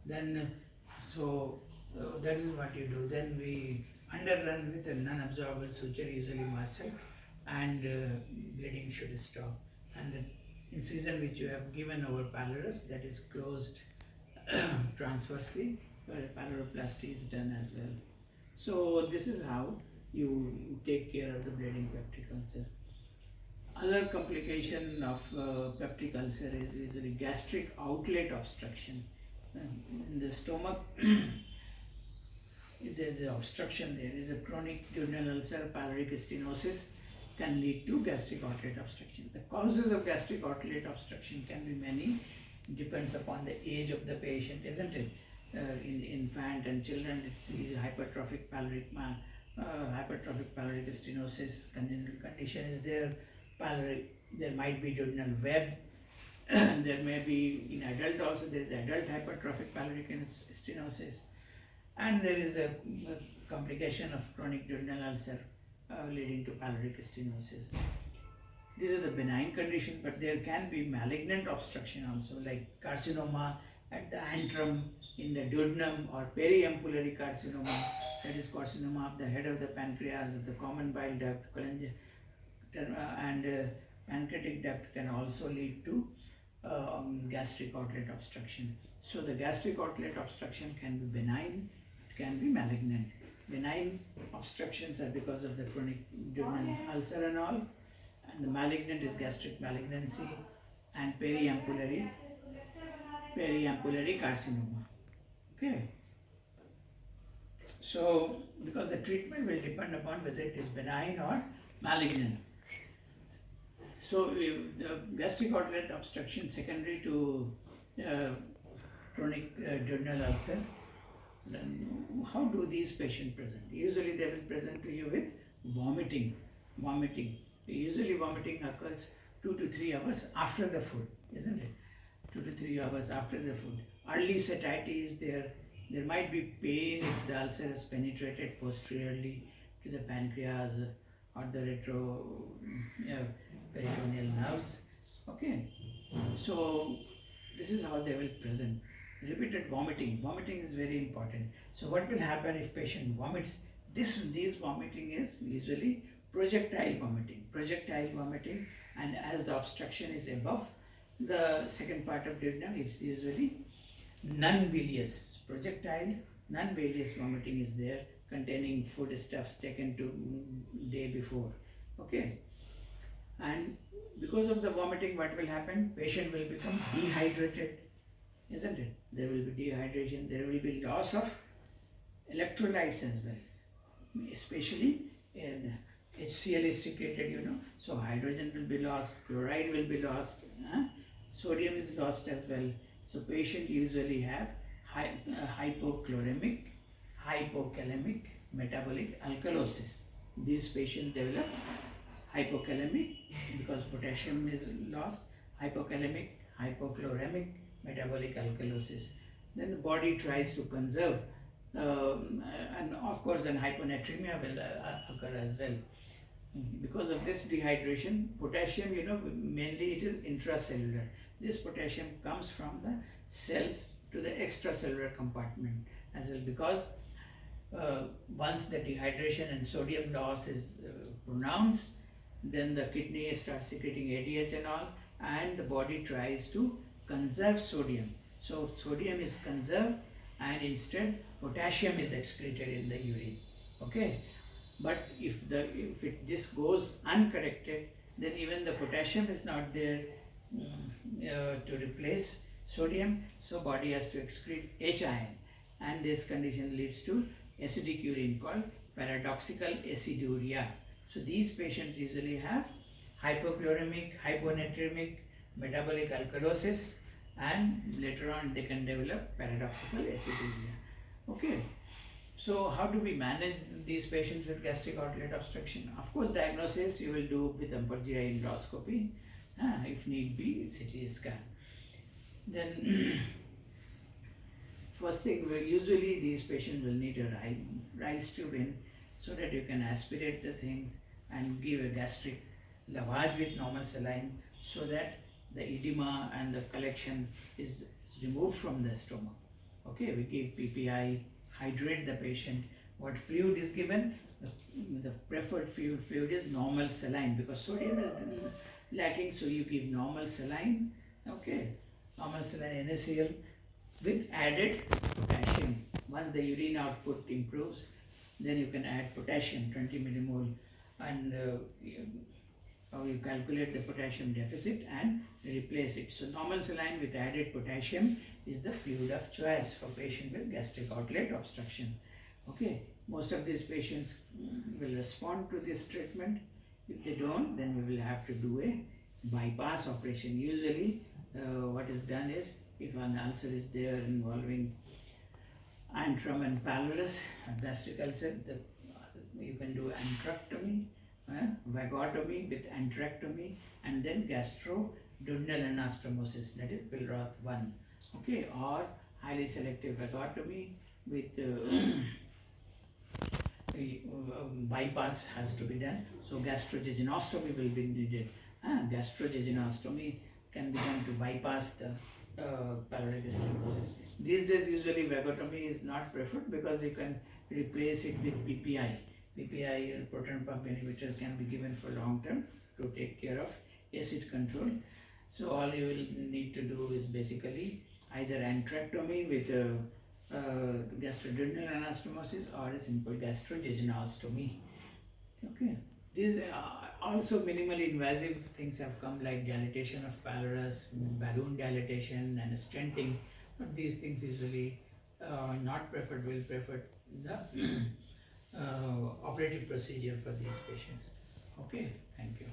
Then, that is what you do. Then we underrun with a non-absorbable suture, usually muscle, and bleeding should stop. And the incision which you have given over pylorus, that is closed transversely, where pyloroplasty is done as well. So this is how you take care of the bleeding peptic ulcer. Other complication of peptic ulcer is usually gastric outlet obstruction. In the stomach, if there is an obstruction, there is a chronic duodenal ulcer, pyloric stenosis can lead to gastric outlet obstruction. The causes of gastric outlet obstruction can be many, depends upon the age of the patient, isn't it? In infant and children, it's hypertrophic pyloric stenosis congenital condition is there. There might be duodenal web. There may be in adult also, there is adult hypertrophic pyloric stenosis, and there is a complication of chronic duodenal ulcer leading to pyloric stenosis. These are the benign conditions, but there can be malignant obstruction also, like carcinoma at the antrum, in the duodenum, or periampullary carcinoma, that is carcinoma of the head of the pancreas, of the common bile duct, and pancreatic duct can also lead to gastric outlet obstruction. So the gastric outlet obstruction can be benign, it can be malignant. Benign obstructions are because of the chronic duodenal ulcer and all, and the malignant is gastric malignancy and periampullary carcinoma. Okay. So because the treatment will depend upon whether it is benign or malignant. So the gastric outlet obstruction secondary to chronic duodenal ulcer, then how do these patients present? Usually they will present to you with vomiting. Usually vomiting occurs 2 to 3 hours after the food, isn't it? 2 to 3 hours after the food. Early satiety is there. There might be pain if the ulcer has penetrated posteriorly to the pancreas or the retroperitoneal nerves. Okay, so this is how they will present. Repeated vomiting. Vomiting is very important. So what will happen if patient vomits? These vomiting is usually projectile vomiting, and as the obstruction is above the second part of duodenum, it's usually non-bilious. Projectile non-bilious vomiting is there, containing foodstuffs taken to day before. Okay, and because of the vomiting, what will happen? Patient will become dehydrated, isn't it? There will be dehydration, there will be loss of electrolytes as well, especially HCl is secreted, so hydrogen will be lost, chloride will be lost, sodium is lost as well. So patient usually have hypochloremic, hypokalemic, metabolic alkalosis. These patients develop hypokalemic because potassium is lost, hypokalemic, hypochloremic, metabolic alkalosis. Then the body tries to conserve, and of course then hyponatremia will occur as well. Because of this dehydration, potassium, mainly it is intracellular. This potassium comes from the cells to the extracellular compartment as well, because once the dehydration and sodium loss is pronounced, then the kidney starts secreting ADH and all, and the body tries to conserve sodium. So sodium is conserved, and instead potassium is excreted in the urine. Okay, but if this goes uncorrected, then even the potassium is not there to replace sodium, so body has to excrete H ion, and this condition leads to acidic urine called paradoxical aciduria. So these patients usually have hypochloremic, hyponatremic, metabolic alkalosis, and later on they can develop paradoxical aciduria. Okay, so how do we manage these patients with gastric outlet obstruction? Of course, diagnosis you will do with upper GI endoscopy, if need be CT scan. Then first thing, usually these patients will need a Ryle's tube in, so that you can aspirate the things and give a gastric lavage with normal saline, so that the edema and the collection is removed from the stomach. Okay, we give PPI, hydrate the patient. What fluid is given? The preferred fluid is normal saline because sodium is lacking, so you give normal saline. Okay, normal saline NaCl with added potassium. Once the urine output improves, then you can add potassium 20 millimole, and you calculate the potassium deficit and replace it. So normal saline with added potassium is the fluid of choice for patient with gastric outlet obstruction. Okay, most of these patients will respond to this treatment. If they don't, then we will have to do a bypass operation. Usually what is done is, if an ulcer is there involving antrum and pylorus, gastric ulcer, you can do antrectomy, vagotomy with antrectomy, and then gastroduodenal anastomosis, that is Billroth 1. Okay, or highly selective vagotomy with bypass has to be done. So gastrojejunostomy will be needed. Gastrojejunostomy can be done to bypass the pyloric stenosis. These days usually vagotomy is not preferred because you can replace it with PPI. PPI, proton pump inhibitor, can be given for long term to take care of acid control. So all you will need to do is basically either antrectomy with gastroduodenal anastomosis or a simple gastrojejunostomy. Okay. These also minimally invasive things have come, like dilatation of pylorus, balloon dilatation and stenting. But these things usually not preferred, will prefer the operative procedure for these patients. Okay, thank you.